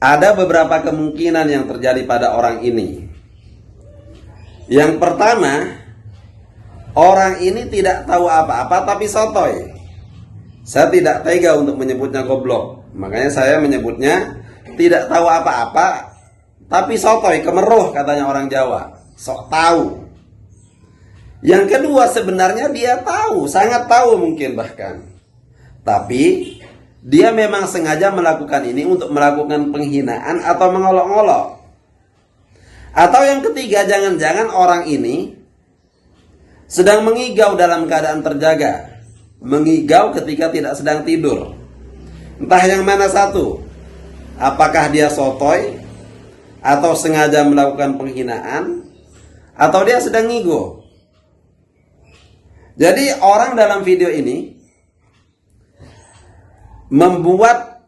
Ada beberapa kemungkinan yang terjadi pada orang ini. Yang pertama, orang ini tidak tahu apa-apa tapi sotoy. Saya tidak tega untuk menyebutnya goblok. Makanya saya menyebutnya tidak tahu apa-apa tapi sotoy, kemeruh katanya orang Jawa. Sok tahu. Yang kedua, sebenarnya dia tahu, sangat tahu mungkin bahkan. Tapi dia memang sengaja melakukan ini untuk melakukan penghinaan atau mengolok-olok. Atau yang ketiga, jangan-jangan orang ini sedang mengigau dalam keadaan terjaga. Mengigau ketika tidak sedang tidur. Entah yang mana satu. Apakah dia sotoy atau sengaja melakukan penghinaan, atau dia sedang ngigo. Jadi orang dalam video ini membuat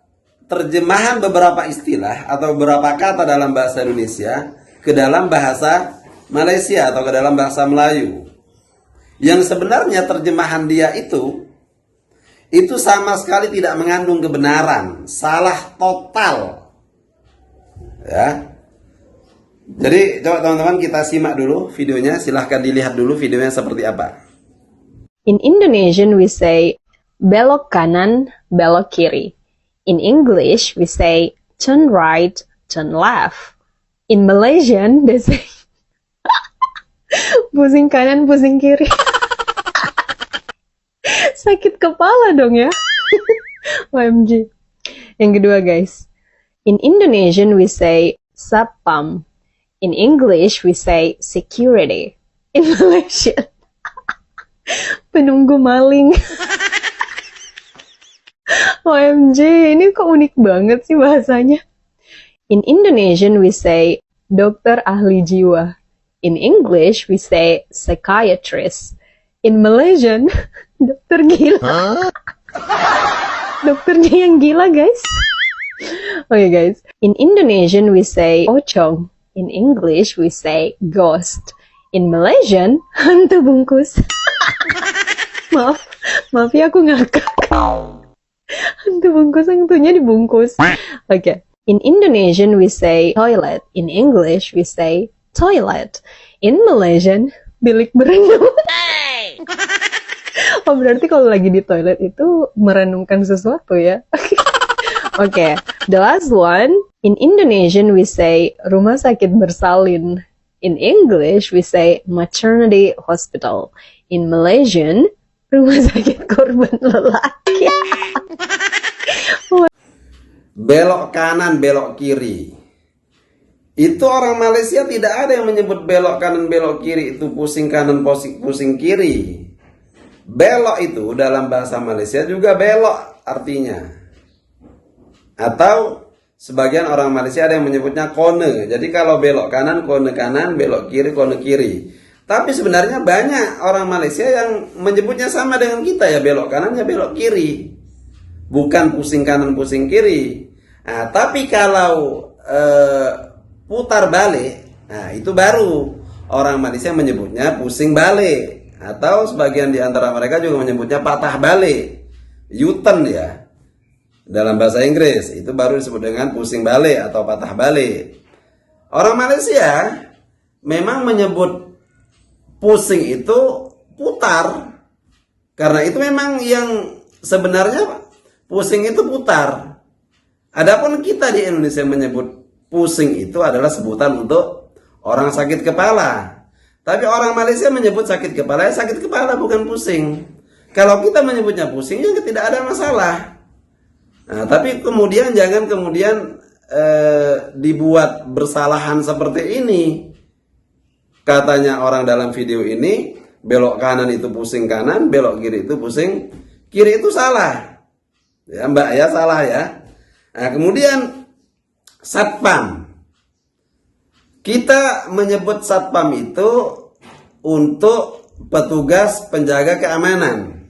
terjemahan beberapa istilah atau beberapa kata dalam bahasa Indonesia ke dalam bahasa Malaysia atau ke dalam bahasa Melayu. Yang sebenarnya terjemahan dia itu sama sekali tidak mengandung kebenaran, salah total. Ya. Jadi coba teman-teman kita simak dulu videonya, silahkan dilihat dulu videonya seperti apa. In Indonesian we say belok kanan, belok kiri. In English, we say turn right, turn left. In Malaysian, they say pusing kanan, pusing kiri. Sakit kepala dong ya. OMG. Yang kedua guys. In Indonesian, we say satpam. In English, we say security. In Malaysian, penunggu maling. OMG, ini kok unik banget sih bahasanya. In Indonesian we say dokter ahli jiwa. In English we say psychiatrist. In Malaysian, dokter gila. Dokternya yang gila guys. Okay guys, in Indonesian we say pocong. In English we say ghost. In Malaysian, hantu bungkus. Maaf ya aku ngakak. Hantu bungkus, hantunya dibungkus. Okay. In Indonesian we say toilet. In English we say toilet. In Malaysian, bilik berenang. Oh berarti kalau lagi di toilet itu merenungkan sesuatu ya. Okay. The last one. In Indonesian we say rumah sakit bersalin. In English we say maternity hospital. In Malaysian, rumah sakit korban lelaki. Belok kanan, belok kiri. Itu orang Malaysia tidak ada yang menyebut belok kanan, belok kiri itu pusing kanan, pusing kiri. Belok itu dalam bahasa Malaysia juga belok artinya. Atau sebagian orang Malaysia ada yang menyebutnya kone. Jadi kalau belok kanan, kone kanan, belok kiri, kone kiri. Tapi sebenarnya banyak orang Malaysia yang menyebutnya sama dengan kita ya, belok kanan ya belok kiri. Bukan pusing kanan, pusing kiri. Nah, tapi kalau putar balik, nah itu baru orang Malaysia menyebutnya pusing balik. Atau sebagian di antara mereka juga menyebutnya patah balik. U-turn ya. Dalam bahasa Inggris, itu baru disebut dengan pusing balik atau patah balik. Orang Malaysia memang menyebut pusing itu putar. Karena itu memang yang sebenarnya pusing itu putar. Adapun kita di Indonesia menyebut pusing itu adalah sebutan untuk orang sakit kepala. Tapi orang Malaysia menyebut sakit kepala, ya sakit kepala bukan pusing. Kalau kita menyebutnya pusing, ya tidak ada masalah. Nah, tapi kemudian jangan kemudian dibuat bersalahan seperti ini. Katanya orang dalam video ini, belok kanan itu pusing kanan, belok kiri itu pusing kiri, itu salah. Ya Mbak ya, salah ya. Nah, kemudian satpam. Kita menyebut satpam itu untuk petugas penjaga keamanan.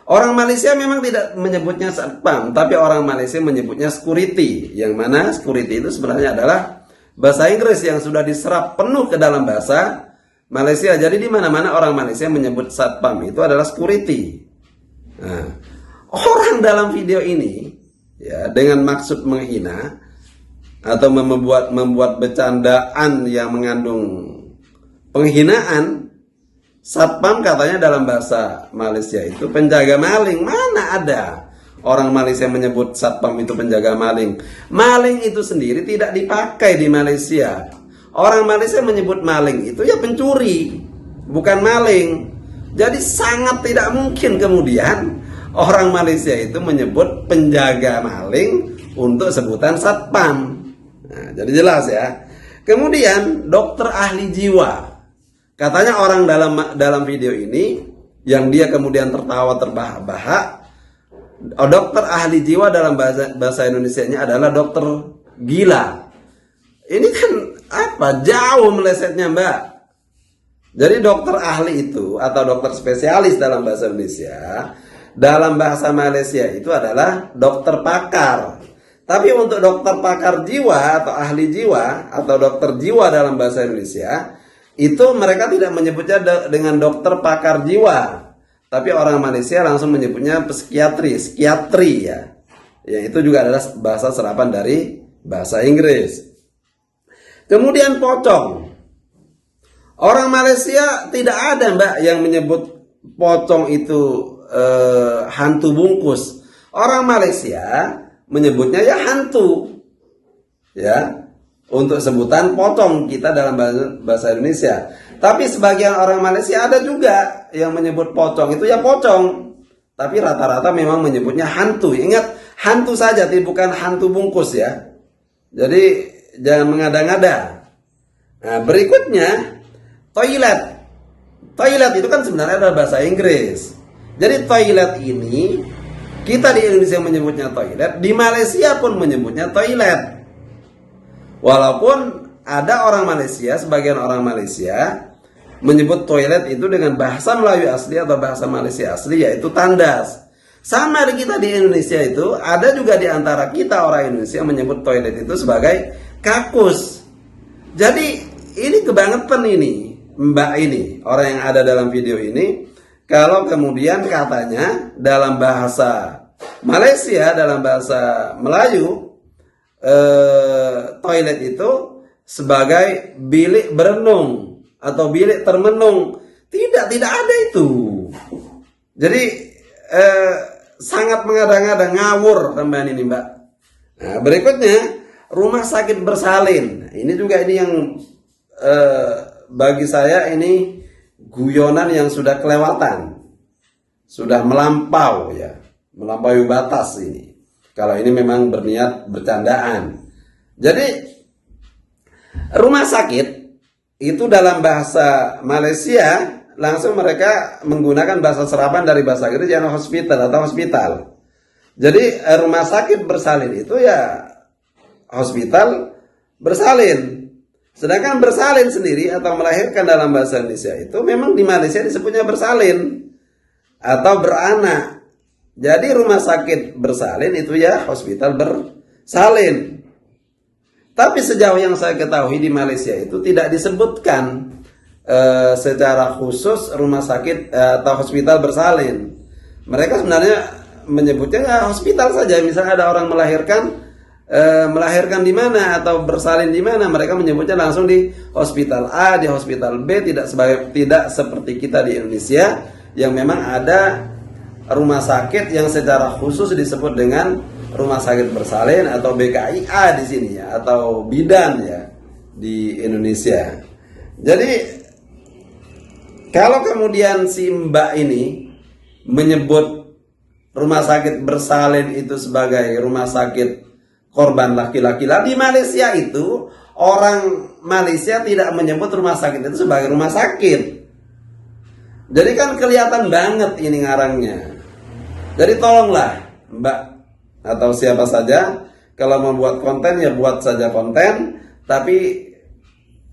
Orang Malaysia memang tidak menyebutnya satpam, tapi orang Malaysia menyebutnya security. Yang mana security itu sebenarnya adalah bahasa Inggris yang sudah diserap penuh ke dalam bahasa Malaysia. Jadi di mana-mana orang Malaysia menyebut satpam itu adalah security. Nah, orang dalam video ini ya dengan maksud menghina atau membuat bercandaan yang mengandung penghinaan, satpam katanya dalam bahasa Malaysia itu penjaga maling. Mana ada orang Malaysia menyebut satpam itu penjaga maling? Maling itu sendiri tidak dipakai di Malaysia. Orang Malaysia menyebut maling itu ya pencuri, bukan maling. Jadi sangat tidak mungkin kemudian orang Malaysia itu menyebut penjaga maling untuk sebutan satpam. Nah, jadi jelas ya. Kemudian dokter ahli jiwa. Katanya orang dalam video ini yang dia kemudian tertawa terbahak-bahak, dokter ahli jiwa dalam bahasa Indonesianya adalah dokter gila. Ini kan apa? Jauh melesetnya, Mbak. Jadi dokter ahli itu atau dokter spesialis dalam bahasa Indonesia, dalam bahasa Malaysia itu adalah dokter pakar. Tapi untuk dokter pakar jiwa atau ahli jiwa atau dokter jiwa dalam bahasa Indonesia, itu mereka tidak menyebutnya dengan dokter pakar jiwa. Tapi orang Malaysia langsung menyebutnya psikiatri ya. Ya, itu juga adalah bahasa serapan dari bahasa Inggris. Kemudian pocong. Orang Malaysia tidak ada, Mbak, yang menyebut pocong itu hantu bungkus. Orang Malaysia menyebutnya ya hantu, ya, untuk sebutan pocong kita dalam bahasa Indonesia. Tapi sebagian orang Malaysia ada juga yang menyebut pocong itu ya pocong, tapi rata-rata memang menyebutnya hantu. Ingat, hantu saja, bukan hantu bungkus ya. Jadi jangan mengada-ngada. Nah, berikutnya toilet. Toilet itu kan sebenarnya adalah bahasa Inggris. Jadi toilet ini kita di Indonesia menyebutnya toilet, di Malaysia pun menyebutnya toilet. Walaupun ada orang Malaysia, sebagian orang Malaysia menyebut toilet itu dengan bahasa Melayu asli atau bahasa Malaysia asli, yaitu tandas. Sama di kita di Indonesia itu, ada juga di antara kita orang Indonesia menyebut toilet itu sebagai kakus. Jadi ini kebangetan ini, Mbak ini, orang yang ada dalam video ini. Kalau kemudian katanya dalam bahasa Malaysia, dalam bahasa Melayu, toilet itu sebagai bilik berenung atau bilik termenung. Tidak ada itu. Jadi sangat mengada-ngada, ngawur tambahan ini, Mbak. Nah, berikutnya rumah sakit bersalin. Ini juga ini yang bagi saya ini guyonan yang sudah kelewatan, sudah melampau ya, melampaui batas ini. Kalau ini memang berniat bercandaan. Jadi rumah sakit itu dalam bahasa Malaysia langsung mereka menggunakan bahasa serapan dari bahasa Inggris yang hospital atau hospital. Jadi rumah sakit bersalin itu ya hospital bersalin. Sedangkan bersalin sendiri atau melahirkan dalam bahasa Indonesia itu memang di Malaysia disebutnya bersalin atau beranak. Jadi rumah sakit bersalin itu ya hospital bersalin. Tapi sejauh yang saya ketahui di Malaysia itu tidak disebutkan secara khusus rumah sakit atau hospital bersalin. Mereka sebenarnya menyebutnya ya hospital saja. Misalnya ada orang melahirkan di mana atau bersalin di mana, mereka menyebutnya langsung di hospital A, di hospital B, tidak seperti kita di Indonesia yang memang ada rumah sakit yang secara khusus disebut dengan rumah sakit bersalin atau BKIA di sini ya, atau bidan ya di Indonesia. Jadi kalau kemudian si Mbak ini menyebut rumah sakit bersalin itu sebagai rumah sakit korban laki-laki, di Malaysia itu orang Malaysia tidak menyebut rumah sakit itu sebagai rumah sakit. Jadi kan kelihatan banget ini ngarangnya. Jadi tolonglah Mbak atau siapa saja, kalau membuat konten ya buat saja konten, tapi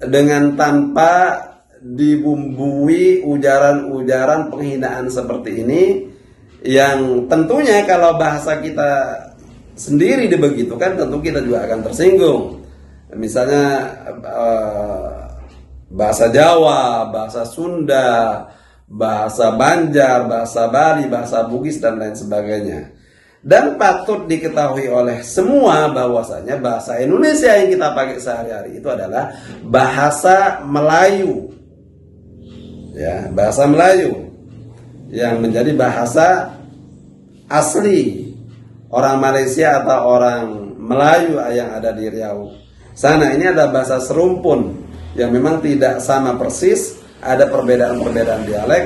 dengan tanpa dibumbui ujaran-ujaran penghinaan seperti ini, yang tentunya kalau bahasa kita sendiri dibegitukan tentu kita juga akan tersinggung. Misalnya bahasa Jawa, bahasa Sunda, bahasa Banjar, bahasa Bali, bahasa Bugis dan lain sebagainya. Dan patut diketahui oleh semua bahwasanya bahasa Indonesia yang kita pakai sehari-hari itu adalah bahasa Melayu. Ya, bahasa Melayu yang menjadi bahasa asli orang Malaysia atau orang Melayu yang ada di Riau sana. Ini adalah bahasa serumpun yang memang tidak sama persis, ada perbedaan-perbedaan dialek,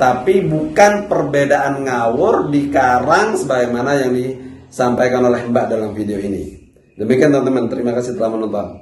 tapi bukan perbedaan ngawur dikarang sebagaimana yang disampaikan oleh Mbak dalam video ini. Demikian teman-teman, terima kasih telah menonton.